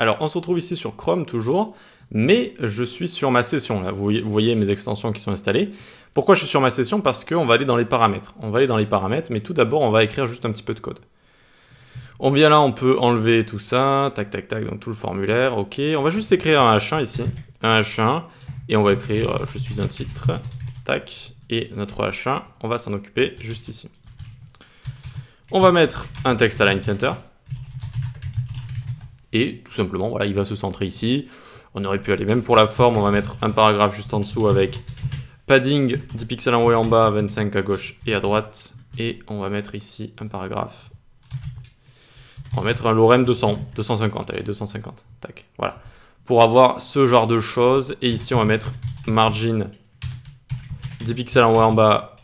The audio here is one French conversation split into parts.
Alors, on se retrouve ici sur Chrome toujours, mais je suis sur ma session. Là, vous voyez mes extensions qui sont installées. Pourquoi je suis sur ma session? Parce qu'on va aller dans les paramètres. On va aller dans les paramètres, mais tout d'abord, on va écrire juste un petit peu de code. On vient là, on peut enlever tout ça, tac, tac, tac, donc tout le formulaire, ok. On va juste écrire un H1 ici, un H1, et on va écrire « je suis un titre », tac, et notre H1, on va s'en occuper juste ici. On va mettre un texte align center. Et tout simplement, voilà, il va se centrer ici. On aurait pu aller même pour la forme, on va mettre un paragraphe juste en dessous avec padding 10 pixels en haut et en bas, 25 à gauche et à droite. Et on va mettre ici un paragraphe. On va mettre un lorem 250, allez, 250, tac, voilà. Pour avoir ce genre de choses. Et ici, on va mettre margin 10 pixels en haut et en bas,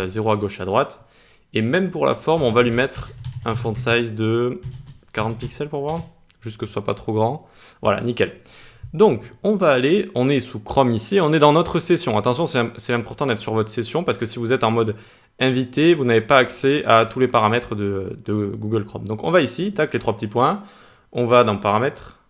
0 à gauche et à droite. Et même pour la forme, on va lui mettre un font size de 40 pixels pour voir. Juste que ce soit pas trop grand. Voilà, nickel. Donc, on va aller, on est sous Chrome ici, on est dans notre session. Attention, c'est important d'être sur votre session parce que si vous êtes en mode invité, vous n'avez pas accès à tous les paramètres de Google Chrome. Donc, on va ici, tac, les 3 petits points. On va dans paramètres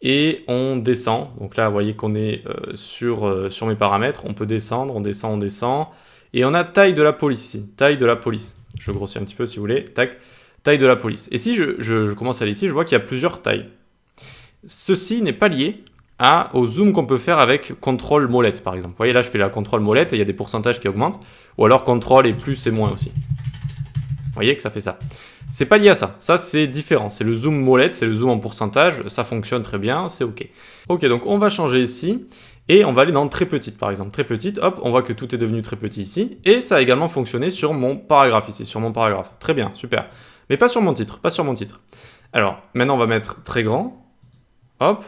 et on descend. Donc là, vous voyez qu'on est sur mes paramètres. On peut descendre, on descend, on descend. Et on a taille de la police ici, taille de la police. Je grossis un petit peu si vous voulez, tac. Taille de la police. Et si je commence à aller ici, je vois qu'il y a plusieurs tailles. Ceci n'est pas lié au zoom qu'on peut faire avec contrôle molette, par exemple. Vous voyez, là, je fais la contrôle molette et il y a des pourcentages qui augmentent. Ou alors contrôle et plus et moins aussi. Vous voyez que ça fait ça. C'est pas lié à ça. Ça, c'est différent. C'est le zoom molette, c'est le zoom en pourcentage. Ça fonctionne très bien, c'est OK. OK, donc on va changer ici. Et on va aller dans très petite, par exemple. Très petite, hop, on voit que tout est devenu très petit ici. Et ça a également fonctionné sur mon paragraphe ici, sur mon paragraphe. Très bien, super. Mais pas sur mon titre, pas sur mon titre. Alors, maintenant, on va mettre très grand. Hop.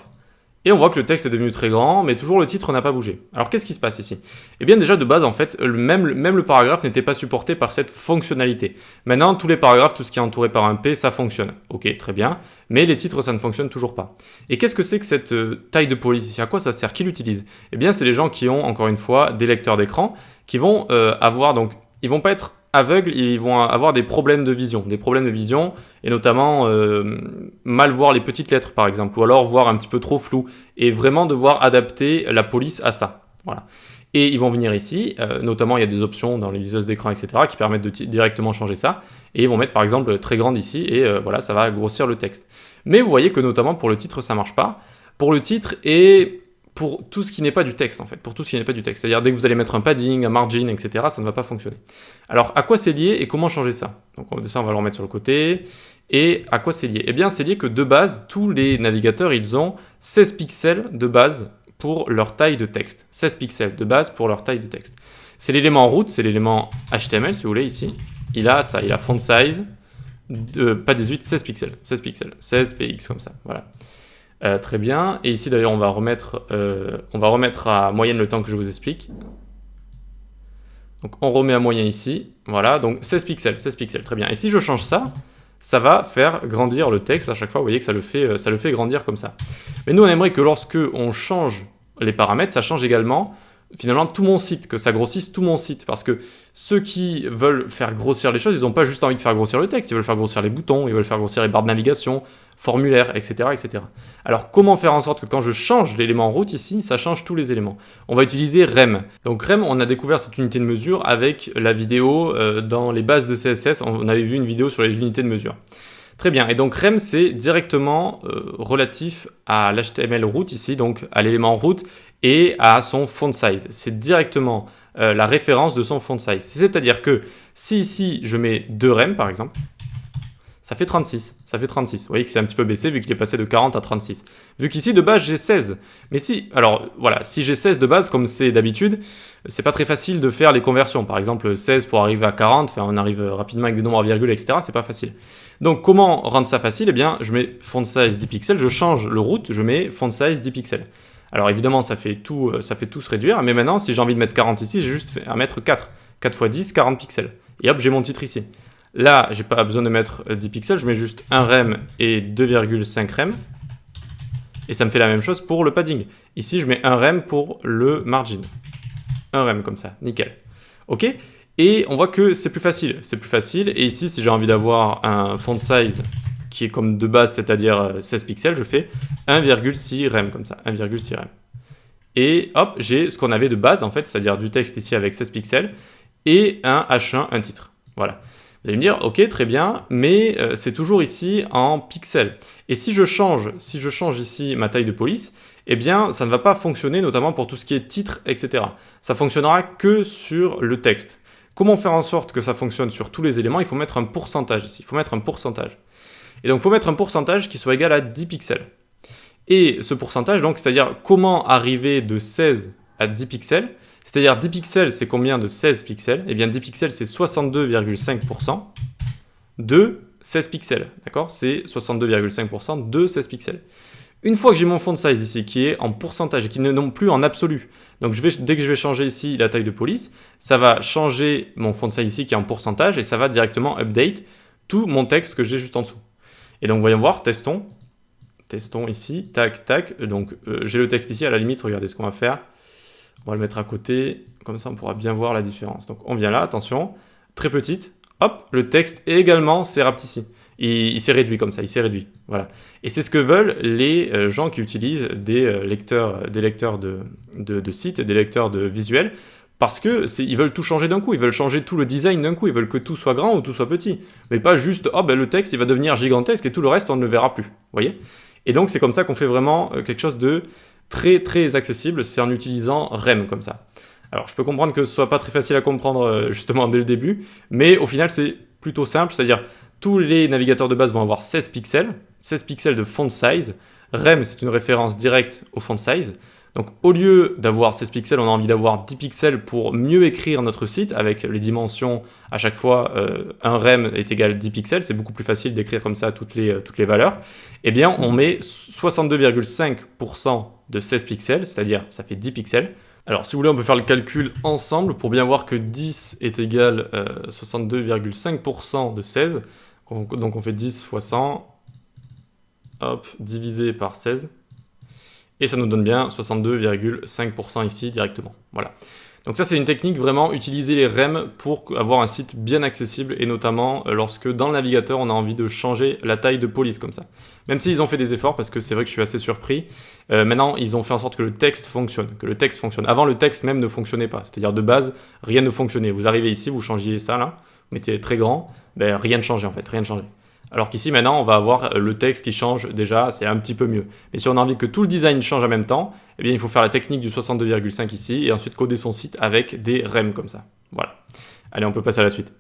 Et on voit que le texte est devenu très grand, mais toujours le titre n'a pas bougé. Alors, qu'est-ce qui se passe ici? Eh bien, déjà, de base, en fait, même le paragraphe n'était pas supporté par cette fonctionnalité. Maintenant, tous les paragraphes, tout ce qui est entouré par un P, ça fonctionne. Ok, très bien. Mais les titres, ça ne fonctionne toujours pas. Et qu'est-ce que c'est que cette taille de police ici? À quoi ça sert? Qui l'utilise? Eh bien, c'est les gens qui ont, encore une fois, des lecteurs d'écran, qui vont avoir, donc, ils vont pas être aveugles, ils vont avoir des problèmes de vision, et notamment mal voir les petites lettres par exemple, ou alors voir un petit peu trop flou, et vraiment devoir adapter la police à ça. Voilà. Et ils vont venir ici, notamment il y a des options dans les liseuses d'écran, etc., qui permettent de directement changer ça, et ils vont mettre par exemple très grande ici, et voilà, ça va grossir le texte. Mais vous voyez que notamment pour le titre, ça marche pas. Pour le titre et pour tout ce qui n'est pas du texte en fait, pour tout ce qui n'est pas du texte. C'est-à-dire dès que vous allez mettre un padding, un margin, etc., ça ne va pas fonctionner. Alors à quoi c'est lié et comment changer ça? Donc ça on va le remettre sur le côté. Et à quoi c'est lié? Eh bien c'est lié que de base, tous les navigateurs, ils ont 16 pixels de base pour leur taille de texte. 16 pixels de base pour leur taille de texte. C'est l'élément root, c'est l'élément HTML si vous voulez ici. Il a ça, il a font size, pas 18, 16 pixels. 16 pixels, 16 px comme ça, voilà. Très bien, et ici d'ailleurs on va remettre à moyenne le temps que je vous explique. Donc on remet à moyen ici, voilà, donc 16 pixels, très bien. Et si je change ça, ça va faire grandir le texte à chaque fois, vous voyez que ça le fait grandir comme ça. Mais nous on aimerait que lorsque on change les paramètres, ça change également finalement tout mon site, que ça grossisse tout mon site, parce que ceux qui veulent faire grossir les choses, ils n'ont pas juste envie de faire grossir le texte, ils veulent faire grossir les boutons, ils veulent faire grossir les barres de navigation, formulaires, etc., etc. Alors comment faire en sorte que quand je change l'élément route ici, ça change tous les éléments? On va utiliser rem. Donc rem, on a découvert cette unité de mesure avec la vidéo dans les bases de CSS, on avait vu une vidéo sur les unités de mesure. Très bien, et donc rem c'est directement relatif à l'HTML root ici, donc à l'élément root et à son font size. C'est directement la référence de son font size. C'est-à-dire que si ici je mets 2 rem par exemple, ça fait 36. Ça fait 36. Vous voyez que c'est un petit peu baissé vu qu'il est passé de 40 à 36. Vu qu'ici de base j'ai 16. Mais si, alors voilà, si j'ai 16 de base comme c'est d'habitude, c'est pas très facile de faire les conversions. Par exemple 16 pour arriver à 40, enfin on arrive rapidement avec des nombres à virgule, etc. C'est pas facile. Donc comment rendre ça facile? Eh bien je mets font size 10 pixels, je change le root, je mets font size 10 pixels. Alors évidemment ça fait tout se réduire, mais maintenant si j'ai envie de mettre 40 ici, j'ai juste à mettre 4. 4 x 10, 40 pixels. Et hop, j'ai mon titre ici. Là, j'ai pas besoin de mettre 10 pixels, je mets juste 1 rem et 2,5 rem. Et ça me fait la même chose pour le padding. Ici, je mets 1 rem pour le margin. 1 rem comme ça, nickel. Ok? Et on voit que c'est plus facile. C'est plus facile. Et ici, si j'ai envie d'avoir un font size qui est comme de base, c'est-à-dire 16 pixels, je fais 1,6 rem comme ça, 1,6 rem. Et hop, j'ai ce qu'on avait de base en fait, c'est-à-dire du texte ici avec 16 pixels et un H1, un titre. Voilà. Vous allez me dire, ok, très bien, mais c'est toujours ici en pixels. Et si je change ici ma taille de police, eh bien, ça ne va pas fonctionner, notamment pour tout ce qui est titre, etc. Ça fonctionnera que sur le texte. Comment faire en sorte que ça fonctionne sur tous les éléments? Il faut mettre un pourcentage ici, il faut mettre un pourcentage. Et donc, il faut mettre un pourcentage qui soit égal à 10 pixels. Et ce pourcentage, donc, c'est-à-dire comment arriver de 16 à 10 pixels, c'est-à-dire 10 pixels, c'est combien de 16 pixels? Eh bien, 10 pixels, c'est 62,5% de 16 pixels, d'accord? C'est 62,5% de 16 pixels. Une fois que j'ai mon font size ici, qui est en pourcentage et qui n'est non plus en absolu, donc dès que je vais changer ici la taille de police, ça va changer mon font size ici qui est en pourcentage et ça va directement update tout mon texte que j'ai juste en dessous. Et donc, voyons voir, testons ici, tac, tac. Donc, j'ai le texte ici, à la limite, regardez ce qu'on va faire. On va le mettre à côté, comme ça on pourra bien voir la différence. Donc, on vient là, attention, très petite. Hop, le texte également s'est rapetissi. Il s'est réduit comme ça, il s'est réduit. Voilà. Et c'est ce que veulent les gens qui utilisent des lecteurs de sites, des lecteurs de visuels, parce qu'ils veulent tout changer d'un coup, ils veulent changer tout le design d'un coup, ils veulent que tout soit grand ou tout soit petit. Mais pas juste, oh ben le texte il va devenir gigantesque et tout le reste on ne le verra plus. Vous voyez? Et donc c'est comme ça qu'on fait vraiment quelque chose de très très accessible, c'est en utilisant rem comme ça. Alors je peux comprendre que ce soit pas très facile à comprendre justement dès le début, mais au final c'est plutôt simple, c'est-à-dire tous les navigateurs de base vont avoir 16 pixels de font size. Rem c'est une référence directe au font size. Donc au lieu d'avoir 16 pixels, on a envie d'avoir 10 pixels pour mieux écrire notre site avec les dimensions à chaque fois, un rem est égal à 10 pixels, c'est beaucoup plus facile d'écrire comme ça toutes les valeurs. Eh bien on met 62,5% de 16 pixels, c'est-à-dire ça fait 10 pixels. Alors si vous voulez on peut faire le calcul ensemble pour bien voir que 10 est égal à 62,5% de 16. Donc on fait 10 fois 100, hop, divisé par 16. Et ça nous donne bien 62,5% ici directement. Voilà. Donc ça c'est une technique vraiment, utiliser les rem pour avoir un site bien accessible et notamment lorsque dans le navigateur on a envie de changer la taille de police comme ça. Même s'ils ont fait des efforts, parce que c'est vrai que je suis assez surpris, maintenant ils ont fait en sorte que le texte fonctionne, Avant le texte même ne fonctionnait pas, c'est-à-dire de base rien ne fonctionnait. Vous arrivez ici, vous changiez ça là, vous mettez très grand, ben rien ne changeait en fait, rien ne changeait. Alors qu'ici, maintenant, on va avoir le texte qui change déjà, c'est un petit peu mieux. Mais si on a envie que tout le design change en même temps, eh bien, il faut faire la technique du 62,5 ici et ensuite coder son site avec des rem comme ça. Voilà. Allez, on peut passer à la suite.